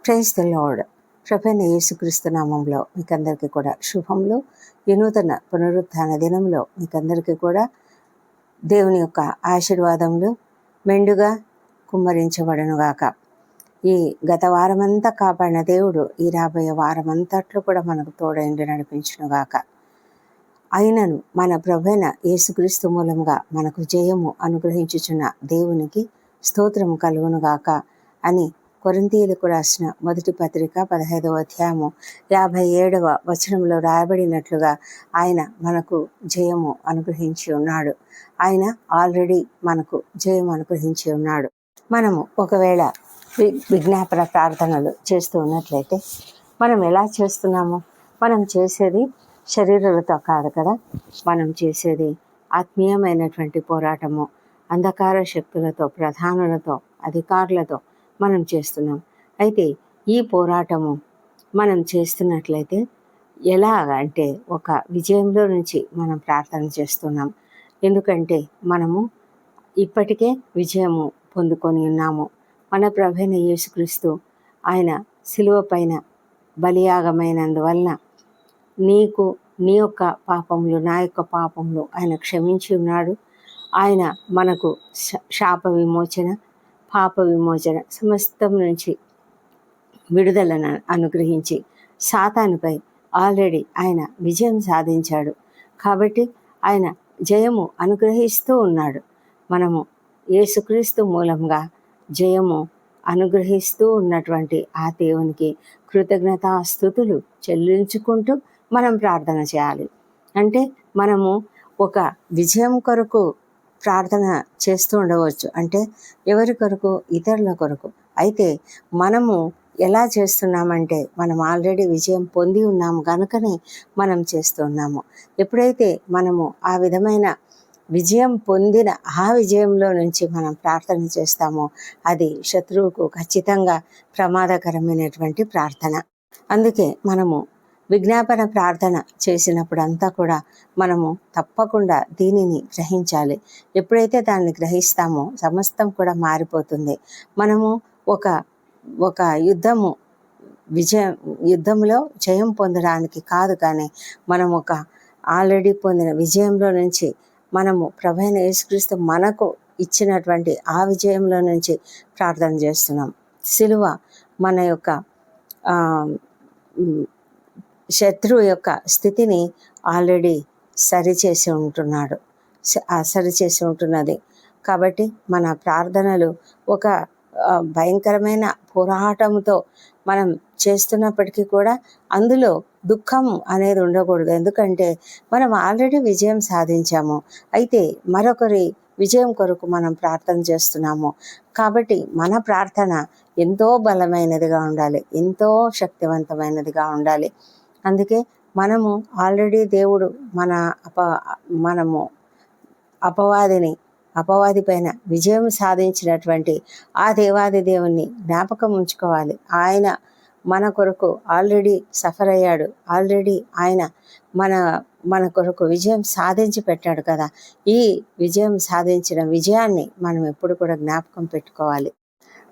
Praise the lord. ప్రభువైన యేసుక్రీస్తు నామంలో మీకందరికీ కూడా శుభములు. ఈ నూతన పునరుత్థాన దినంలో మీకందరికీ కూడా దేవుని యొక్క ఆశీర్వాదములు మెండుగా కుమ్మరించబడనుగాక. ఈ గత వారమంతా కాపాడిన దేవుడు ఈ రాబోయే వారమంతట్లో కూడా మనకు తోడైండి నడిపించునుగాక. అయినను మన ప్రభువైన యేసుక్రీస్తు మూలంగా మనకు జయము అనుగ్రహించుచున్న దేవునికి స్తోత్రము కలుగునుగాక అని కొరింథీయులకు రాసిన మొదటి పత్రిక 15వ అధ్యాయము 57వ వచనంలో రాయబడినట్లుగా ఆయన మనకు జయము అనుగ్రహించి ఉన్నాడు. ఆయన ఆల్రెడీ మనకు జయం అనుగ్రహించి ఉన్నాడు. మనము ఒకవేళ విజ్ఞాపన ప్రార్థనలు చేస్తూ ఉన్నట్లయితే మనం ఎలా చేస్తున్నాము? మనం చేసేది శరీరాలతో కాదు కదా, మనం చేసేది ఆత్మీయమైనటువంటి పోరాటము. అంధకార శక్తులతో, ప్రధానులతో, అధికారులతో మనం చేస్తున్నాం. అయితే ఈ పోరాటము మనం చేస్తున్నట్లయితే ఎలాగంటే ఒక విజయంలో నుంచి మనం ప్రార్థన చేస్తున్నాం. ఎందుకంటే మనము ఇప్పటికే విజయము పొందుకొని ఉన్నాము. మన ప్రభువైన యేసుక్రీస్తు ఆయన శిలువ పైన బలియాగమైనందువలన నీకు నీ యొక్క పాపములు, నా యొక్క పాపములు ఆయన క్షమించి ఉన్నాడు. ఆయన మనకు శాప విమోచన, పాప విమోచన, సమస్తం నుంచి విడుదలను అనుగ్రహించి సాతానుపై ఆల్రెడీ ఆయన విజయం సాధించాడు. కాబట్టి ఆయన జయము అనుగ్రహిస్తూ ఉన్నాడు. మనము యేసుక్రీస్తు మూలంగా జయము అనుగ్రహిస్తూ ఉన్నటువంటి ఆ దేవునికి కృతజ్ఞతాస్తుతులు చెల్లించుకుంటూ మనం ప్రార్థన చేయాలి. అంటే మనము ఒక విజయం కొరకు ప్రార్థన చేస్తూ ఉండవచ్చు. అంటే ఎవరి కొరకు? ఇతరుల కొరకు. అయితే మనము ఎలా చేస్తున్నామంటే మనం ఆల్రెడీ విజయం పొంది ఉన్నాము కనుకనే మనం చేస్తున్నాము. ఎప్పుడైతే మనము ఆ విధమైన విజయం పొందిన ఆ విజయంలో నుంచి మనం ప్రార్థన చేస్తామో అది శత్రువుకు ఖచ్చితంగా ప్రమాదకరమైనటువంటి ప్రార్థన. అందుకే మనము విజ్ఞాపన ప్రార్థన చేసినప్పుడు అంతా కూడా మనము తప్పకుండా దీనిని గ్రహించాలి. ఎప్పుడైతే దాన్ని గ్రహిస్తామో సమస్తం కూడా మారిపోతుంది. మనము ఒక యుద్ధంలో జయం పొందడానికి కాదు, కానీ మనం ఒక ఆల్రెడీ పొందిన విజయంలో నుంచి మనము ప్రభువైన యేసుక్రీస్తు మనకు ఇచ్చినటువంటి ఆ విజయంలో నుంచి ప్రార్థన చేస్తున్నాం. సిలువ మన యొక్క శత్రువు యొక్క స్థితిని ఆల్రెడీ సరిచేసి ఉంటున్నది. కాబట్టి మన ప్రార్థనలు ఒక భయంకరమైన పోరాటంతో మనం చేస్తున్నప్పటికీ కూడా అందులో దుఃఖం అనేది ఉండకూడదు. ఎందుకంటే మనం ఆల్రెడీ విజయం సాధించాము. అయితే మరొకరి విజయం కొరకు మనం ప్రార్థన చేస్తున్నాము. కాబట్టి మన ప్రార్థన ఎంతో బలమైనదిగా ఉండాలి, ఎంతో శక్తివంతమైనదిగా ఉండాలి. అందుకే మనము ఆల్రెడీ దేవుడు మనము అపవాది పైన విజయం సాధించినటువంటి ఆ దేవాది దేవుణ్ణి జ్ఞాపకం ఉంచుకోవాలి. ఆయన మన కొరకు ఆల్రెడీ సఫర్ అయ్యాడు. ఆల్రెడీ ఆయన మన కొరకు విజయం సాధించి పెట్టాడు కదా. ఈ విజయం సాధించిన విజయాన్ని మనం ఎప్పుడు కూడా జ్ఞాపకం పెట్టుకోవాలి.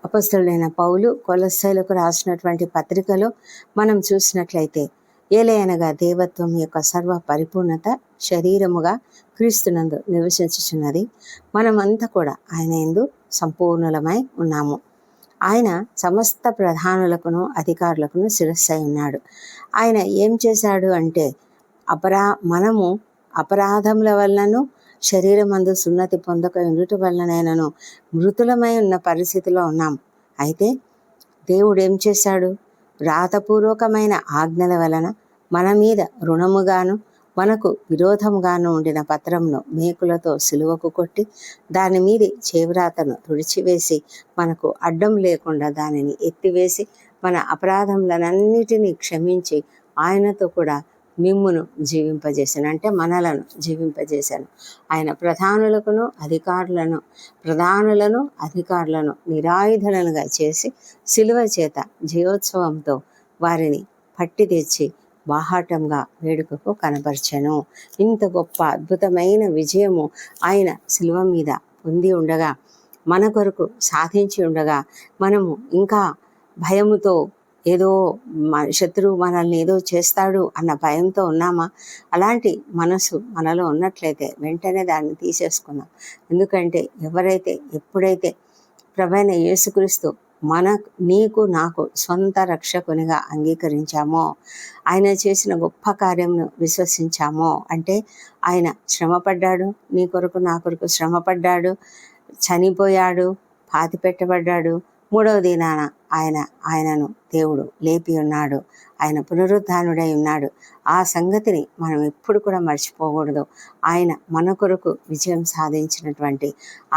అపొస్తలుడైన పౌలు కొలస్సీలకు రాసినటువంటి పత్రికలో మనం చూసినట్లయితే ఏలయనగా దేవత్వం యొక్క సర్వ పరిపూర్ణత శరీరముగా క్రీస్తునందు నివసించుచున్నది. మనమంతా కూడా ఆయన యందు సంపూర్ణులమై ఉన్నాము. ఆయన సమస్త ప్రధానులకును అధికారులకును శిరస్సై ఉన్నాడు. ఆయన ఏం చేశాడు అంటే మనము అపరాధముల వలనను శరీరమందు సున్నతి పొందక ఉండుట వలనైనను మృతులమై ఉన్న పరిస్థితిలో ఉన్నాం. అయితే దేవుడు ఏం చేశాడు? రాతపూర్వకమైన ఆజ్ఞల వలన మన మీద రుణముగాను మనకు విరోధముగాను ఉండిన పత్రమును మేకులతో సిలువకు కొట్టి దాని మీది చేవ్రాతను తుడిచివేసి మనకు అడ్డం లేకుండా దానిని ఎత్తివేసి మన అపరాధములనన్నిటినీ క్షమించి ఆయనతో కూడా మిమ్మును జీవింపజేశాను. అంటే మనలను జీవింపజేశాను. ఆయన ప్రధానులను అధికారులను నిరాయుధులనుగా చేసి సిలువ చేత జయోత్సవంతో వారిని పట్టి తెచ్చి బాహాటంగా వేడుకకు కనపరచెను. ఇంత గొప్ప అద్భుతమైన విజయము ఆయన సిలువ మీద పొంది ఉండగా, మన కొరకు సాధించి ఉండగా, మనము ఇంకా భయముతో ఏదో శత్రువు మనల్ని ఏదో చేస్తాడు అన్న భయంతో ఉన్నామా? అలాంటి మనసు మనలో ఉన్నట్లయితే వెంటనే దాన్ని తీసేసుకుందాం. ఎందుకంటే ఎప్పుడైతే ప్రభువైన యేసుక్రీస్తు నీకు నాకు సొంత రక్షకునిగా అంగీకరించామో, ఆయన చేసిన గొప్ప కార్యంను విశ్వసించామో, అంటే ఆయన శ్రమపడ్డాడు, నీ కొరకు నా కొరకు శ్రమపడ్డాడు, చనిపోయాడు, పాతిపెట్టబడ్డాడు, మూడవ దినాన ఆయనను దేవుడు లేపి ఉన్నాడు, ఆయన పునరుద్ధానుడై ఉన్నాడు. ఆ సంగతిని మనం ఎప్పుడు కూడా మర్చిపోకూడదు. ఆయన మన కొరకు విజయం సాధించినటువంటి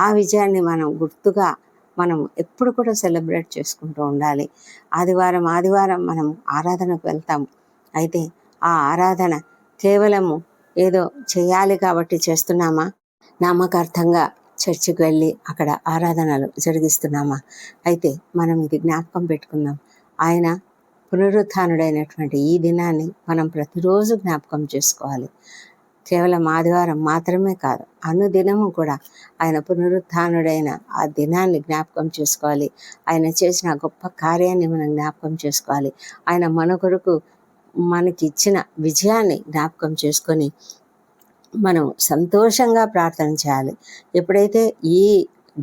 ఆ విజయాన్ని మనం గుర్తుగా మనం ఎప్పుడు కూడా సెలబ్రేట్ చేసుకుంటూ ఉండాలి. ఆదివారం మనం ఆరాధనకు వెళ్తాము. అయితే ఆ ఆరాధన కేవలము ఏదో చేయాలి కాబట్టి చేస్తున్నామా? నామకార్థంగా చర్చికి వెళ్ళి అక్కడ ఆరాధనలు జరిగిస్తున్నామా? అయితే మనం ఇది జ్ఞాపకం పెట్టుకుందాం. ఆయన పునరుత్థానుడైనటువంటి ఈ దినాన్ని మనం ప్రతిరోజు జ్ఞాపకం చేసుకోవాలి. కేవలం ఆదివారం మాత్రమే కాదు, అనుదినము కూడా ఆయన పునరుత్థానుడైన ఆ దినాన్ని జ్ఞాపకం చేసుకోవాలి. ఆయన చేసిన గొప్ప కార్యాన్ని మనం జ్ఞాపకం చేసుకోవాలి. ఆయన మన కొరకు మనకిచ్చిన విజయాన్ని జ్ఞాపకం చేసుకొని మనం సంతోషంగా ప్రార్థన చేయాలి. ఎప్పుడైతే ఈ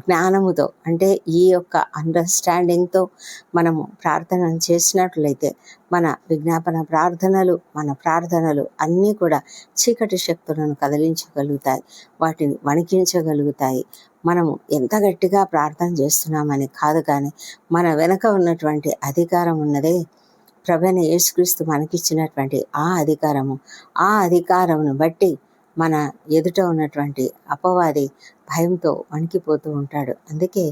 జ్ఞానముతో, అంటే ఈ యొక్క అండర్స్టాండింగ్తో మనము ప్రార్థన చేసినట్లయితే మన విజ్ఞాపన ప్రార్థనలు, మన ప్రార్థనలు అన్నీ కూడా చీకటి శక్తులను కదిలించగలుగుతాయి, వాటిని వణికించగలుగుతాయి. మనము ఎంత గట్టిగా ప్రార్థన చేస్తున్నామని కాదు, కానీ మన వెనక ఉన్నటువంటి అధికారం ఉన్నదే, ప్రభువైన యేసుక్రీస్తు మనకిచ్చినటువంటి ఆ అధికారమును బట్టి మన ఎదుట ఉన్నటువంటి అపవాది భయంతో వణికిపోతూ ఉంటాడు. అందుకే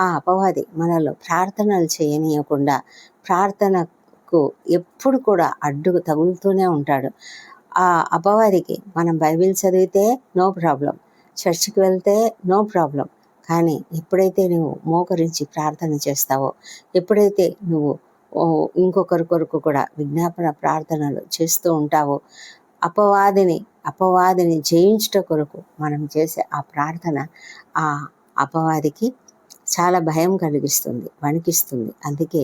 ఆ అపవాది మనలో ప్రార్థనలు చేయనీయకుండా ప్రార్థనకు ఎప్పుడు కూడా అడ్డు తగులుతూనే ఉంటాడు. ఆ అపవాదికి మనం బైబిల్ చదివితే నో ప్రాబ్లం, చర్చికి వెళ్తే నో ప్రాబ్లం, కానీ ఎప్పుడైతే నువ్వు మోకరించి ప్రార్థన చేస్తావో, ఎప్పుడైతే నువ్వు ఇంకొకరి కొరకు కూడా విజ్ఞాపన ప్రార్థనలు చేస్తూ ఉంటావో, అపవాదిని జయించుట కొరకు మనం చేసే ఆ ప్రార్థన ఆ అపవాదికి చాలా భయం కలిగిస్తుంది, వణికిస్తుంది. అందుకే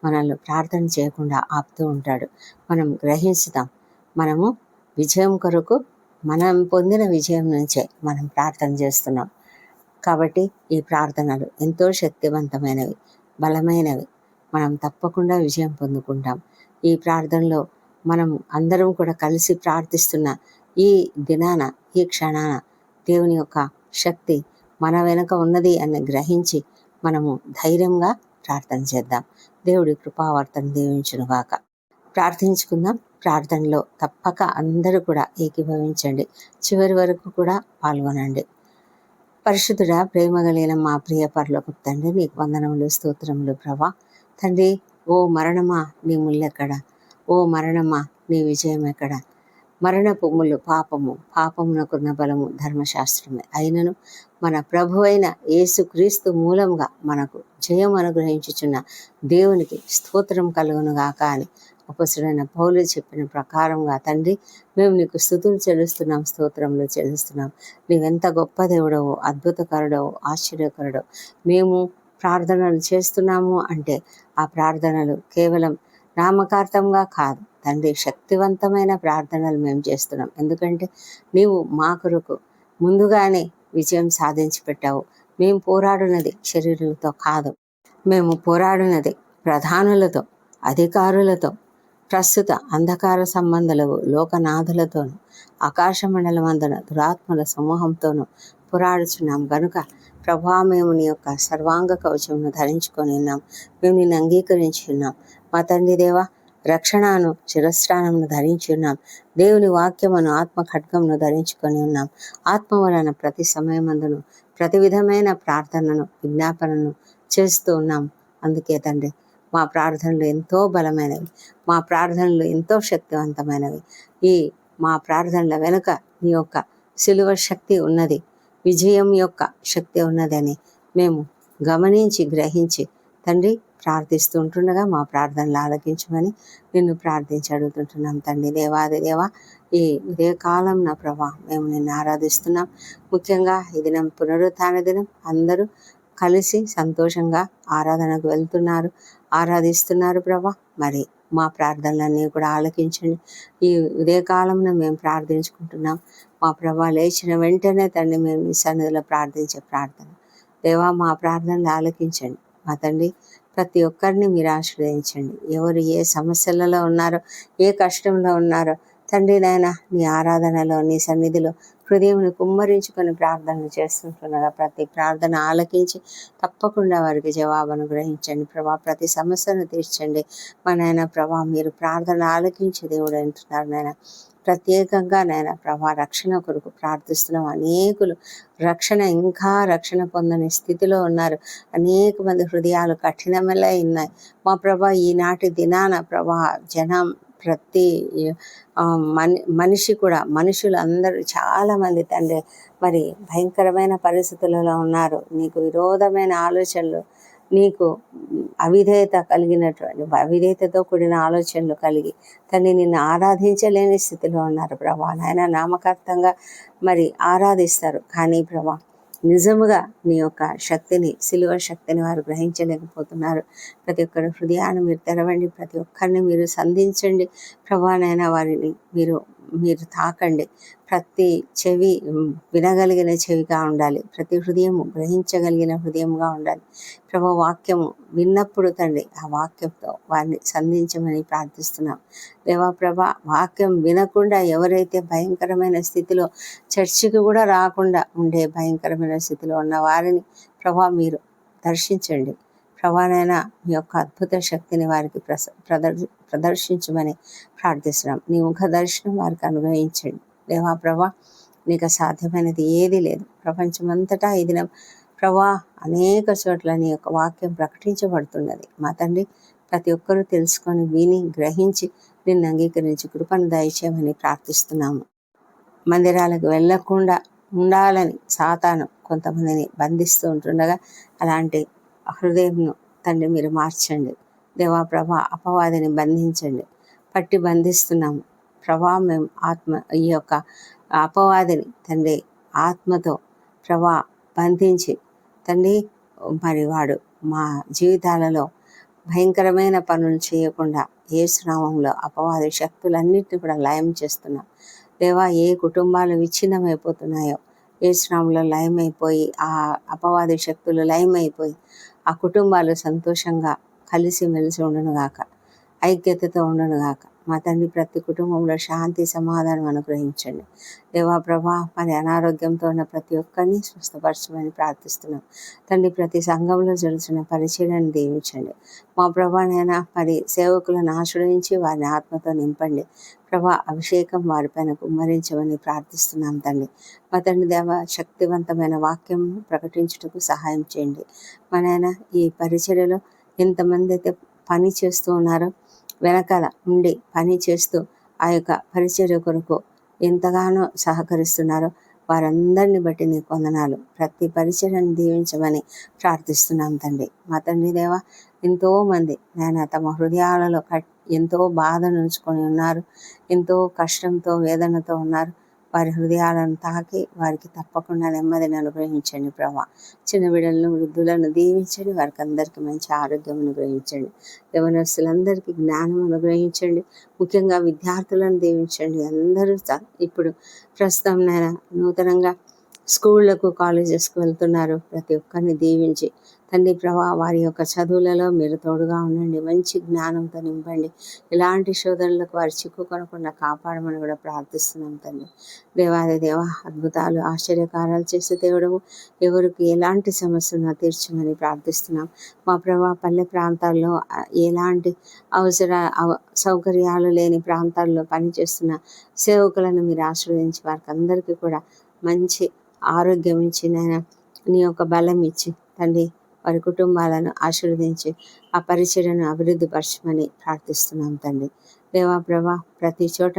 మనల్ని ప్రార్థన చేయకుండా ఆపుతూ ఉంటాడు. మనం గ్రహిస్తాం, మనము విజయం కొరకు మనం పొందిన విజయం నుంచే మనం ప్రార్థన చేస్తున్నాం. కాబట్టి ఈ ప్రార్థనలు ఎంతో శక్తివంతమైనవి, బలమైనవి. మనం తప్పకుండా విజయం పొందుకుంటాం. ఈ ప్రార్థనలో మనం అందరం కూడా కలిసి ప్రార్థిస్తున్న ఈ దినాన, ఈ క్షణాన దేవుని యొక్క శక్తి మన వెనుక ఉన్నది అని గ్రహించి మనము ధైర్యంగా ప్రార్థన చేద్దాం. దేవుడి కృపావర్తన దీవించునుగాక. ప్రార్థించుకుందాం. ప్రార్థనలో తప్పక అందరూ కూడా ఏకీభవించండి, చివరి వరకు కూడా పాల్గొనండి. పరిశుద్ధుడా, ప్రేమ కలిగిన మా ప్రియ పరలోకపు తండ్రి, నీకు వందనములు, స్తోత్రములు ప్రభా. తండ్రి, ఓ మరణమా నీ ముల్లెక్కడ? ఓ మరణమా నీ విజయం ఎక్కడ? మరణపు ముళ్ళు పాపమునకున్న బలము ధర్మశాస్త్రమే. అయినను మన ప్రభువైన యేసుక్రీస్తు మూలంగా మనకు జయం అనుగ్రహించుచున్న దేవునికి స్తోత్రం కలుగునుగాక అని అపొస్తలుడైన పౌలు చెప్పిన ప్రకారంగా తండ్రి, మేము నీకు స్తుతులు చెల్లిస్తున్నాం, స్తోత్రములు చెల్లిస్తున్నాం. నీవెంత గొప్ప దేవుడవో, అద్భుతకరుడవో, ఆశ్చర్యకరుడో. మేము ప్రార్థనలు చేస్తున్నాము అంటే ఆ ప్రార్థనలు కేవలం నామకార్థంగా కాదు తండ్రి, శక్తివంతమైన ప్రార్థనలు మేము చేస్తున్నాం. ఎందుకంటే నీవు మా కొరకు ముందుగానే విజయం సాధించి పెట్టావు. మేము పోరాడున్నది శరీరులతో కాదు, మేము పోరాడున్నది ప్రధానులతో, అధికారులతో, ప్రస్తుత అంధకార సంబంధులకు లోకనాథులతోనూ, ఆకాశ మండలమందున దురాత్మల సమూహంతోనూ పోరాడుచున్నాం గనుక ప్రభా, మేము నీ యొక్క సర్వాంగ కవచమును ధరించుకొని ఉన్నాం. మేము నిన్ను అంగీకరించి ఉన్నాం. మా తండ్రి దేవా, రక్షణను శిరస్త్రాణమును ధరించి ఉన్నాం. దేవుని వాక్యమును ఆత్మ ఖడ్గమును ధరించుకొని ఉన్నాం. ఆత్మ వలన ప్రతి సమయమందును ప్రతి విధమైన ప్రార్థనను, విజ్ఞాపనను చేస్తూ ఉన్నాం. అందుకే తండ్రి, మా ప్రార్థనలు ఎంతో బలమైనవి, మా ప్రార్థనలు ఎంతో శక్తివంతమైనవి. మా ప్రార్థనల వెనుక నీ యొక్క సిలువ శక్తి ఉన్నది, విజయం యొక్క శక్తి ఉన్నదని మేము గమనించి గ్రహించి తండ్రి ప్రార్థిస్తూ ఉంటుండగా మా ప్రార్థనలు ఆలకించమని నిన్ను ప్రార్థించి అడుగుతుంటున్నాం. తండ్రి దేవాది దేవా, ఈ ఉదయకాలం నా ప్రభా మేము నిన్ను ఆరాధిస్తున్నాం. ముఖ్యంగా ఈ దినం పునరుత్థాన దినం, అందరూ కలిసి సంతోషంగా ఆరాధనకు వెళ్తున్నారు. ఆరాధిస్తున్నారు ప్రభా. మరి మా ప్రార్థనలన్నీ కూడా ఆలకించండి. ఈ ఉదయకాలంలో మేము ప్రార్థించుకుంటున్నాం. మా ప్రభా లేచిన వెంటనే తండ్రి మేము మీ సన్నిధిలో ప్రార్థించే ప్రార్థన దేవా, మా ప్రార్థనలు ఆలకించండి. మా తండ్రి ప్రతి ఒక్కరిని మీరు ఆశీర్వదించండి. ఎవరు ఏ సమస్యలలో ఉన్నారో, ఏ కష్టంలో ఉన్నారో తండ్రి నాయన, నీ ఆరాధనలో, నీ సన్నిధిలో హృదయంని కుమ్మరించుకొని ప్రార్థనలు చేస్తుంటున్నారా ప్రతి ప్రార్థన ఆలకించి తప్పకుండా వారికి జవాబును గ్రహించండి ప్రభా. ప్రతి సమస్యను తీర్చండి మా నాయన ప్రభా. మీరు ప్రార్థన ఆలకించి దేవుడు అంటున్నారు నాయన. ప్రత్యేకంగా నాయన ప్రభా రక్షణ కొరకు ప్రార్థిస్తున్నాం. అనేకులు ఇంకా రక్షణ పొందని స్థితిలో ఉన్నారు. అనేక మంది హృదయాలు కఠినమలై ఉన్నాయి మా ప్రభా. ఈనాటి దినాన ప్రభా జనం ప్రతి మనిషి కూడా, మనుషులు అందరూ చాలామంది తండ్రి మరి భయంకరమైన పరిస్థితులలో ఉన్నారు. నీకు విరోధమైన ఆలోచనలు, నీకు అవిధేయతతో కూడిన ఆలోచనలు కలిగి తన్ని నిన్ను ఆరాధించలేని స్థితిలో ఉన్నారు ప్రభా. నాయన నామకార్థంగా మరి ఆరాధిస్తారు, కానీ ప్రభా నిజముగా నీ యొక్క శక్తిని, సిలువ శక్తిని వారు గ్రహించలేకపోతున్నారు. ప్రతి ఒక్కరి హృదయాన్ని మీరు తెరవండి, ప్రతి ఒక్కరిని మీరు సంధించండి ప్రభా. నాయన వారిని మీరు తాకండి. ప్రతి చెవి వినగలిగిన చెవిగా ఉండాలి, ప్రతి హృదయము గ్రహించగలిగిన హృదయంగా ఉండాలి ప్రభా. వాక్యము విన్నప్పుడు తండ్రి ఆ వాక్యంతో వారిని సంధించమని ప్రార్థిస్తున్నాం దేవా ప్రభా. వాక్యం వినకుండా ఎవరైతే భయంకరమైన స్థితిలో, చర్చికి కూడా రాకుండా ఉండే భయంకరమైన స్థితిలో ఉన్న వారిని ప్రభా మీరు దర్శించండి ప్రభానైనా మీ యొక్క అద్భుత శక్తిని వారికి ప్రదర్శించమని ప్రార్థిస్తున్నాం. నీ ముఖ దర్శనం వారికి అనుగ్రహించండి దేవా ప్రభా. నీకు సాధ్యమైనది ఏది లేదు. ప్రపంచమంతటా ఈ దినం ప్రభా అనేక చోట్ల నీ యొక్క వాక్యం ప్రకటించబడుతున్నది మా తండ్రి. ప్రతి ఒక్కరూ తెలుసుకొని, విని, గ్రహించి నిన్ను అంగీకరించి కృపను దయచేయమని ప్రార్థిస్తున్నాము. మందిరాలకు వెళ్ళకుండా ఉండాలని సాతాను కొంతమందిని బంధిస్తూ ఉంటుండగా అలాంటి హృదయంను తండ్రి మీరు మార్చండి దేవా ప్రభా. అపవాదిని బంధించండి, పట్టి బంధిస్తున్నాము ప్రభా. మేము ఈ యొక్క అపవాదిని తండ్రి ఆత్మతో ప్రభా బంధించి తండ్రి మరి వాడు మా జీవితాలలో భయంకరమైన పనులు చేయకుండా యేసు నామములో అపవాది శక్తులన్నింటినీ కూడా లయం చేస్తున్నాం దేవా. ఏ కుటుంబాలు విచ్ఛిన్నమైపోతున్నాయో యేసు నామములో లయమైపోయి, ఆ అపవాది శక్తులు లయమైపోయి ఆ కుటుంబాలు సంతోషంగా కలిసిమెలిసి ఉండునుగాక, ఐక్యతతో ఉండునుగాక మా తండ్రి. ప్రతి కుటుంబంలో శాంతి సమాధానం అనుగ్రహించండి దేవా ప్రభా. మరి అనారోగ్యంతో ఉన్న ప్రతి ఒక్కరిని స్వస్థపరచమని ప్రార్థిస్తున్నాం తండ్రి. ప్రతి సంఘంలో జరుగుతున్న పరిచర్యను దీవించండి మా ప్రభానైనా. మరి సేవకులను ఆశ్రయించి వారిని ఆత్మతో నింపండి ప్రభా. అభిషేకం వారిపైన కుమ్మరించమని ప్రార్థిస్తున్నాం తండ్రి. మా తండ్రి దేవ, శక్తివంతమైన వాక్యం ప్రకటించుటకు సహాయం చేయండి మా నాయన. ఈ పరిచర్యలో ఎంతమంది అయితే పని చేస్తూ ఉన్నారో, వెనకాల ఉండి పని చేస్తూ ఆ యొక్క పరిచర్య కొరకు ఎంతగానో సహకరిస్తున్నారో వారందరిని బట్టి నీకు వందనాలు. ప్రతి పరిచర్యను దీవించమని ప్రార్థిస్తున్నాం తండ్రి. మా తండ్రి దేవ, ఎంతోమంది నాయన తమ హృదయాలలో ఎంతో బాధను ఉంచుకొని ఉన్నారు, ఎంతో కష్టంతో వేదనతో ఉన్నారు. వారి హృదయాలను తాకి వారికి తప్పకుండా నెమ్మదిని అనుగ్రహించండి ప్రభా. చిన్న బిడ్డలను, వృద్ధులను దీవించండి. వారికి అందరికీ మంచి ఆరోగ్యం అనుగ్రహించండి. యవనస్తులందరికీ జ్ఞానం అనుగ్రహించండి. ముఖ్యంగా విద్యార్థులను దీవించండి. అందరూ ఇప్పుడు ప్రస్తుతం నూతనంగా స్కూళ్లకు, కాలేజెస్కు వెళ్తున్నారు. ప్రతి ఒక్కరిని దీవించి తండ్రి ప్రభా వారి యొక్క చదువులలో మీరు తోడుగా ఉండండి. మంచి జ్ఞానంతో నింపండి. ఎలాంటి శోధనలకు వారు చిక్కుకొనకుండా కాపాడమని కూడా ప్రార్థిస్తున్నాం తండ్రి. దేవాది దేవ, అద్భుతాలు, ఆశ్చర్యకారాలు చేసే దేవుడము, ఎవరికి ఎలాంటి సమస్యను తీర్చమని ప్రార్థిస్తున్నాం మా ప్రభా. పల్లె ప్రాంతాల్లో ఎలాంటి సౌకర్యాలు లేని ప్రాంతాల్లో పనిచేస్తున్న సేవకులను మీరు ఆశీర్వదించి వారికి అందరికీ కూడా మంచి ఆరోగ్యం ఇచ్చి నీ యొక్క బలం ఇచ్చి తండ్రి వారి కుటుంబాలను ఆశీర్వదించి ఆ పరిచర్యను అభివృద్ధి పరచమని ప్రార్థిస్తున్నాం తండ్రి. దేవా ప్రభా, ప్రతి చోట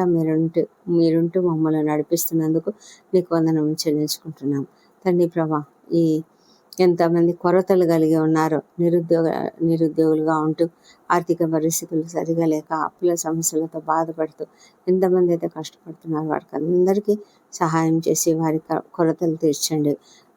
మీరుంటూ మమ్మల్ని నడిపిస్తున్నందుకు నీకు వందనం చెల్లించుకుంటున్నాం తండ్రి ప్రభా. ఈ ఎంతమంది కొరతలు కలిగి ఉన్నారో, నిరుద్యోగులుగా ఉంటూ ఆర్థిక పరిస్థితులు సరిగా లేక అప్పుల సమస్యలతో బాధపడుతూ ఎంతమంది అయితే కష్టపడుతున్నారో వారికి అందరికీ సహాయం చేసి వారి కొరతలు తీర్చండి.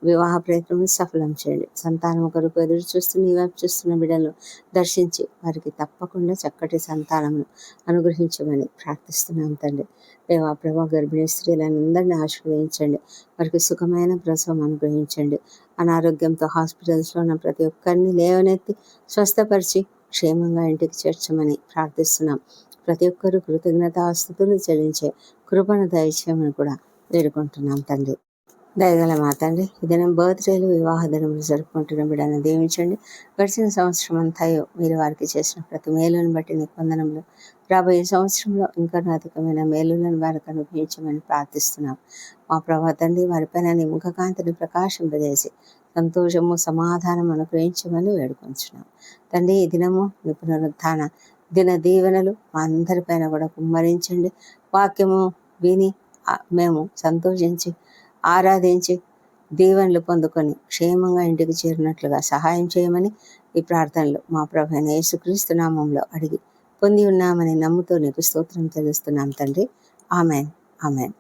వివాహ ప్రయత్నం సఫలం చేయండి. సంతానం కొరకు ఎదురు చూస్తున్న ఈ వైపు చూస్తున్న బిడ్డలు దర్శించి వారికి తప్పకుండా చక్కటి సంతానమును అనుగ్రహించమని ప్రార్థిస్తున్నాం తండ్రి. దేవా ప్రభా గర్భిణీ స్త్రీలను అందరినీ ఆశీర్వదించండి. వారికి సుఖమైన ప్రసవం అనుగ్రహించండి. అనారోగ్యంతో హాస్పిటల్స్లో ఉన్న ప్రతి ఒక్కరిని లేవనెత్తి స్వస్థపరిచి క్షేమంగా ఇంటికి చేర్చమని ప్రార్థిస్తున్నాం. ప్రతి ఒక్కరూ కృతజ్ఞతాస్తుతులు చెల్లించే కృపను దయచేయమని కూడా వేడుకుంటున్నాం తండ్రి. దయగల మా తండ్రి, ఈ దినం బర్త్డేలు వివాహ దినములు జరుపుకుంటున్న బిడ్డను దీవించండి. గడిచిన సంవత్సరం అంతా మీరు వారికి చేసిన ప్రతి మేలును బట్టి నీకు వందనములు. రాబోయే సంవత్సరంలో ఇంకా అధికమైన మేలులను వారికి అనుభవించమని ప్రార్థిస్తున్నాం. మా ప్రభా తండ్రి, వారిపైన నీ ముఖకాంతిని ప్రకాశింపజేసి సంతోషము సమాధానం అనుగ్రహించమని వేడుకొంచున్నాం తండ్రి. ఈ దినము నీ పునరుత్థాన దిన దీవెనలు మా అందరిపైన కూడా కుమ్మరించండి. వాక్యము విని మేము సంతోషించి ఆరాధించి దీవెనలు పొందుకొని క్షేమంగా ఇంటికి చేరినట్లుగా సహాయం చేయమని ఈ ప్రార్థనలు మా ప్రభువైన యేసుక్రీస్తు నామంలో అడిగి పొంది ఉన్నామని నమ్ముతూ నీకు స్తోత్రం తెలుస్తున్నాం తండ్రి. Amen, amen.